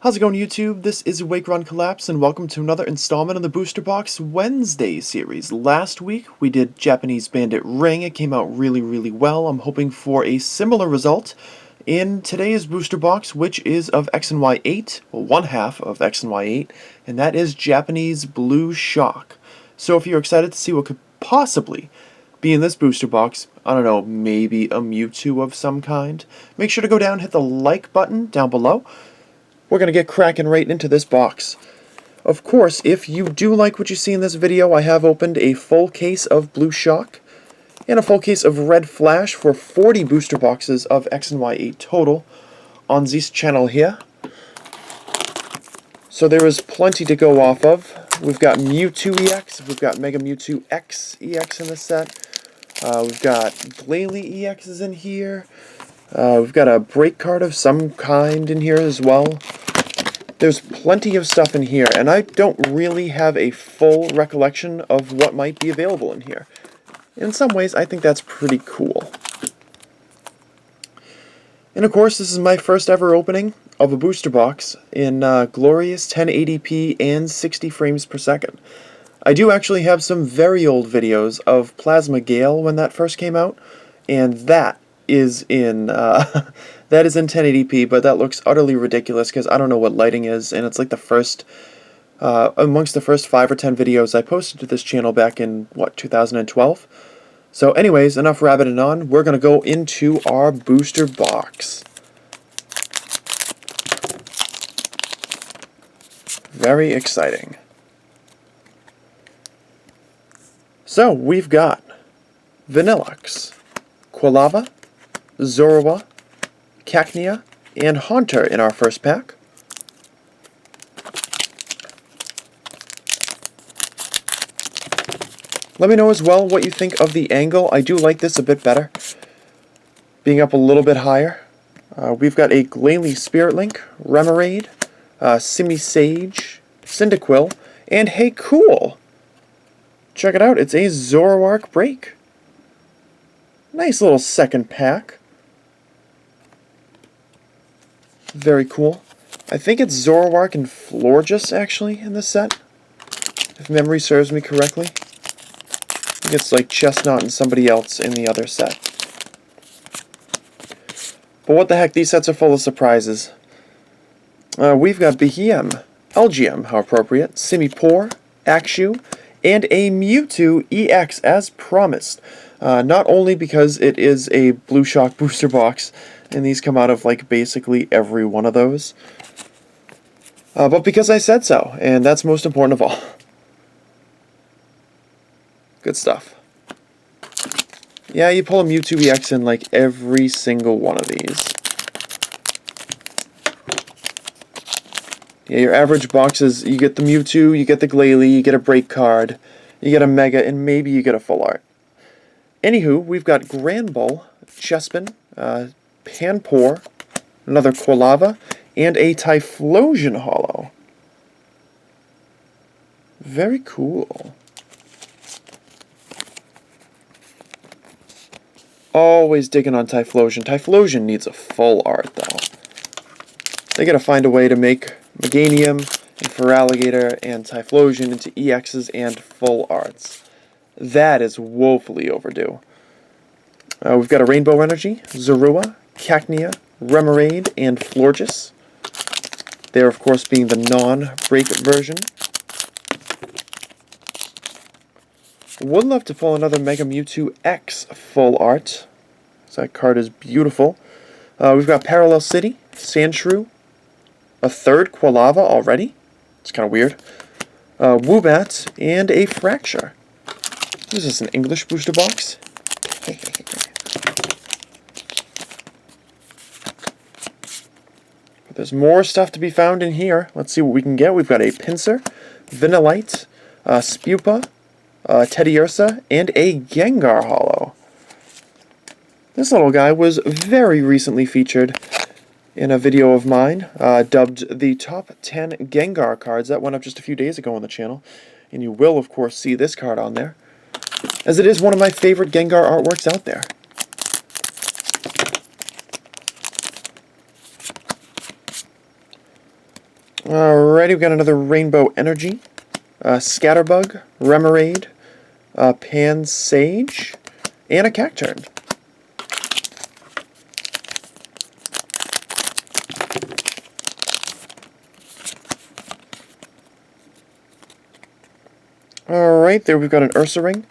How's it going, YouTube? This is Wake Run Collapse, and welcome to another installment of the Booster Box Wednesday series. Last week, we did Japanese Bandit Ring. It came out really well. I'm hoping for a similar result in today's Booster Box, which is of X and Y 8, well, one half of X and Y 8, and that is Japanese Blue Shock. So if you're excited to see what could possibly be in this booster box, I don't know, maybe a Mewtwo of some kind, make sure to go down and hit the like button down below. We're going to get cracking right into this box. Of course, if you do like what you see in this video, I have opened a full case of Blue Shock and a full case of Red Flash for 40 booster boxes of X and Y 8 total on this channel here. So there is plenty to go off of. We've got Mewtwo EX, we've got Mega Mewtwo X EX in the set. We've got Glalie EXs in here. We've got a break card of some kind in here as well. There's plenty of stuff in here, and I don't really have a full recollection of what might be available in here. In some ways, I think that's pretty cool. And of course, this is my first ever opening of a booster box in glorious 1080p and 60 frames per second. I do actually have some very old videos of Plasma Gale when that first came out, and that is in 1080p, but that looks utterly ridiculous because I don't know what lighting is, and it's like the first amongst the first 5 or 10 videos I posted to this channel back in 2012. So anyways, enough rabbiting on. We're gonna go into our booster box. Very exciting. So we've got Vanilluxe, Quilava, Zorua, Cacnea, and Haunter in our first pack. Let me know as well what you think of the angle. I do like this a bit better, being up a little bit higher. We've got a Glalie Spirit Link, Remoraid, Simisage, Cyndaquil, and hey, cool! Check it out, it's a Zoroark Break. Nice little second pack. Very cool. I think it's Zoroark and Florges, actually, in this set, if memory serves me correctly. I think it's like Chestnut and somebody else in the other set. But what the heck, these sets are full of surprises. We've got Behem, Elgyem, how appropriate, Simipour, Axew, and a Mewtwo EX as promised. Not only because it is a Blue Shock booster box, and these come out of like basically every one of those, but because I said so, and that's most important of all. Good stuff. Yeah, you pull a Mewtwo EX in like every single one of these. Yeah, your average boxes, you get the Mewtwo, you get the Glalie, you get a break card, you get a Mega, and maybe you get a full art. Anywho, we've got Granbull, Chespin, Panpour, another Quilava, and a Typhlosion Holo. Very cool. Always digging on Typhlosion. Typhlosion needs a full art, though. They gotta find a way to make Meganium and Feraligatr and Typhlosion into EXs and full arts. That is woefully overdue. We've got a Rainbow Energy, Zorua, Cacnea, Remoraid, and Florges. They're, of course, being the non-break version. Would love to pull another Mega Mewtwo X full art. So that card is beautiful. We've got Parallel City, Sandshrew, a third Quilava already. It's kind of weird. Woobat, and a Fracture. Is this an English booster box? But there's more stuff to be found in here. Let's see what we can get. We've got a Pinsir, Vanillite, Spupa, Teddiursa, and a Gengar Holo. This little guy was very recently featured in a video of mine, dubbed the top 10 Gengar cards. That went up just a few days ago on the channel, and you will, of course, see this card on there, as it is one of my favorite Gengar artworks out there. Alrighty, we've got another Rainbow Energy, Scatterbug, Remoraid, Pansage, and a Cacturn. Alright, there we've got an Ursaring,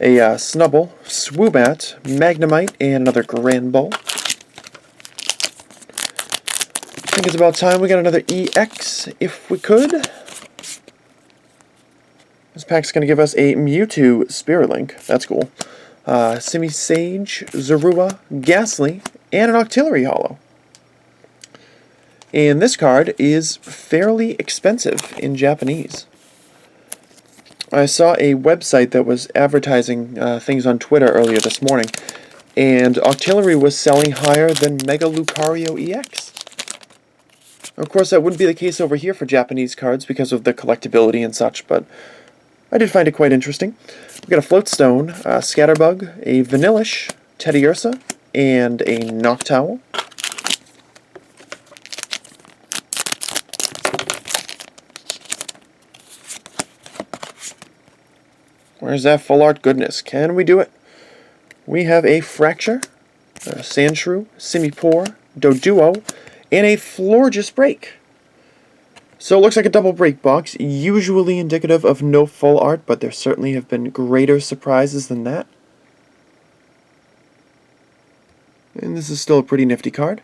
a Snubbull, Swoobat, Magnemite, and another Granbull. I think it's about time we got another EX, if we could. This pack's going to give us a Mewtwo Spirit Link. That's cool. Simisage, Zorua, Ghastly, and an Octillery Holo. And this card is fairly expensive in Japanese. I saw a website that was advertising things on Twitter earlier this morning, and Octillery was selling higher than Mega Lucario EX. Of course, that wouldn't be the case over here for Japanese cards because of the collectability and such, but I did find it quite interesting. We've got a Floatstone, a Scatterbug, a Vanillish, Teddiursa, and a Noctowl. Where's that full art goodness? Can we do it? We have a Fracture, a Sandshrew, Simipour, Doduo, and a Florges Break. So it looks like a double break box, usually indicative of no full art, but there certainly have been greater surprises than that. And this is still a pretty nifty card.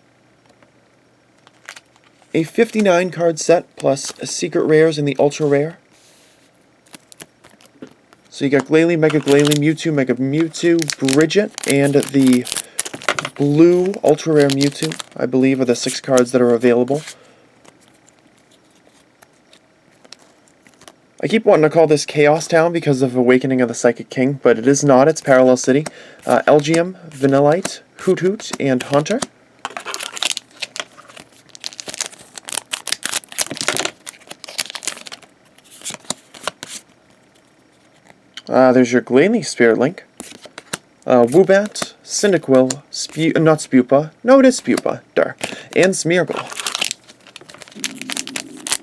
A 59 card set plus secret rares in the ultra rare. So you got Glalie, Mega Glalie, Mewtwo, Mega Mewtwo, Bridget, and the blue ultra rare Mewtwo, I believe, are the 6 cards that are available. I keep wanting to call this Chaos Town because of Awakening of the Psychic King, but it is not. It's Parallel City. Elgium, Vanillite, Hoothoot, and Haunter. There's your Glalie Spirit Link. Woobat, Cyndaquil, not Spupa. No, it is Spupa. Dar. And Smeargle.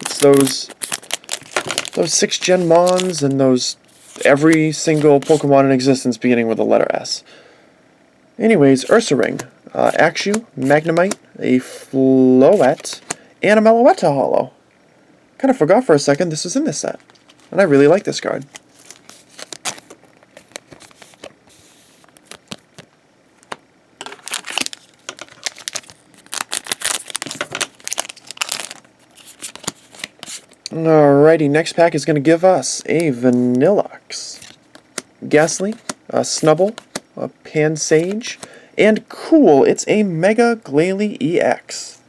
It's those 6 Gen Mons and those every single Pokemon in existence beginning with the letter S. Anyways, Ursaring, Axew, Magnemite, a Floette, and a Meloetta Holo. Kind of forgot for a second this was in this set. And I really like this card. Alrighty, next pack is going to give us a Vanilluxe, Ghastly, a Snubbull, a Pansage, and cool, it's a Mega Glalie EX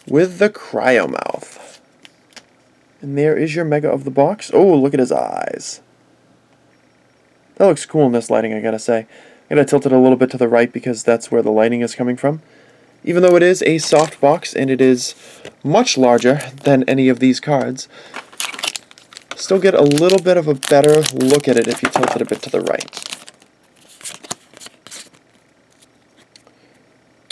with the Cryomouth. And there is your Mega of the box. Oh, look at his eyes. That looks cool in this lighting, I gotta say. I'm gonna tilt it a little bit to the right because that's where the lighting is coming from. Even though it is a soft box and it is much larger than any of these cards, still get a little bit of a better look at it if you tilt it a bit to the right.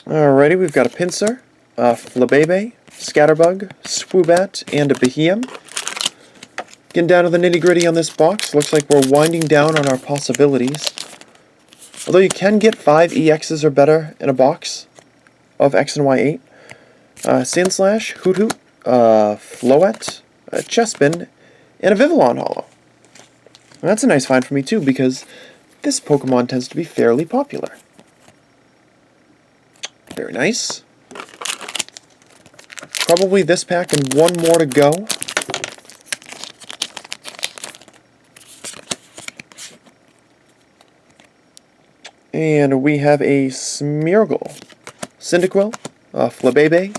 Alrighty, we've got a Pinsir, a Flabebe, Scatterbug, Swoobat, and a Beheeyem. Getting down to the nitty-gritty on this box, looks like we're winding down on our possibilities. Although you can get 5 EXs or better in a box of X and Y8. Sandslash, Hoothoot, Floette, a Chespin, and a Vivillon Holo. And that's a nice find for me too, because this Pokemon tends to be fairly popular. Very nice. Probably this pack and one more to go. And we have a Smeargle, Cyndaquil, Flabebe,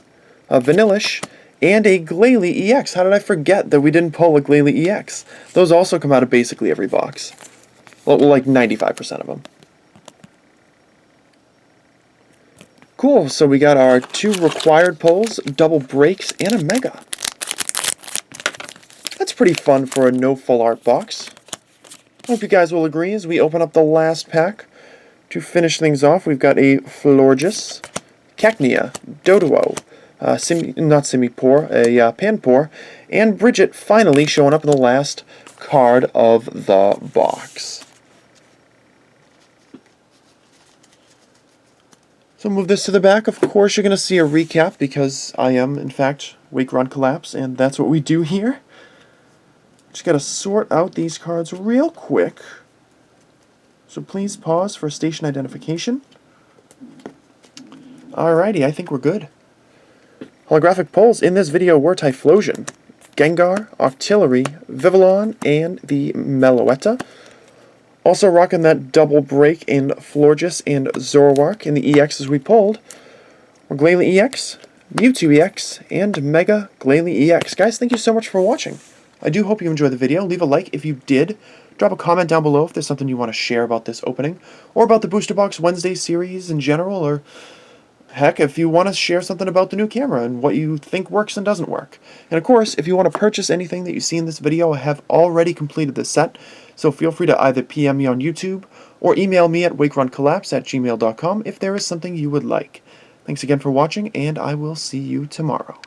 a Vanillish, and a Glalie EX. How did I forget that we didn't pull a Glalie EX? Those also come out of basically every box. Well, like 95% of them. Cool, so we got our 2 required pulls, double breaks, and a Mega. That's pretty fun for a no full art box. Hope you guys will agree as we open up the last pack. To finish things off, we've got a Florges, Cacnea, Doduo, not Simipour, a Panpour, and Bridget finally showing up in the last card of the box. So move this to the back. Of course, you're going to see a recap because I am, in fact, Wake Run Collapse, and that's what we do here. Just got to sort out these cards real quick. So please pause for station identification. Alrighty, I think we're good. Holographic pulls in this video were Typhlosion, Gengar, Octillery, Vivillon, and the Meloetta. Also rocking that double break in Florges and Zoroark in the EXs we pulled were Glalie EX, Mewtwo EX, and Mega Glalie EX. Guys, thank you so much for watching. I do hope you enjoyed the video. Leave a like if you did. Drop a comment down below if there's something you want to share about this opening, or about the Booster Box Wednesday series in general, or heck, if you want to share something about the new camera and what you think works and doesn't work. And of course, if you want to purchase anything that you see in this video, I have already completed this set, so feel free to either PM me on YouTube or email me at wakeruncollapse@gmail.com if there is something you would like. Thanks again for watching, and I will see you tomorrow.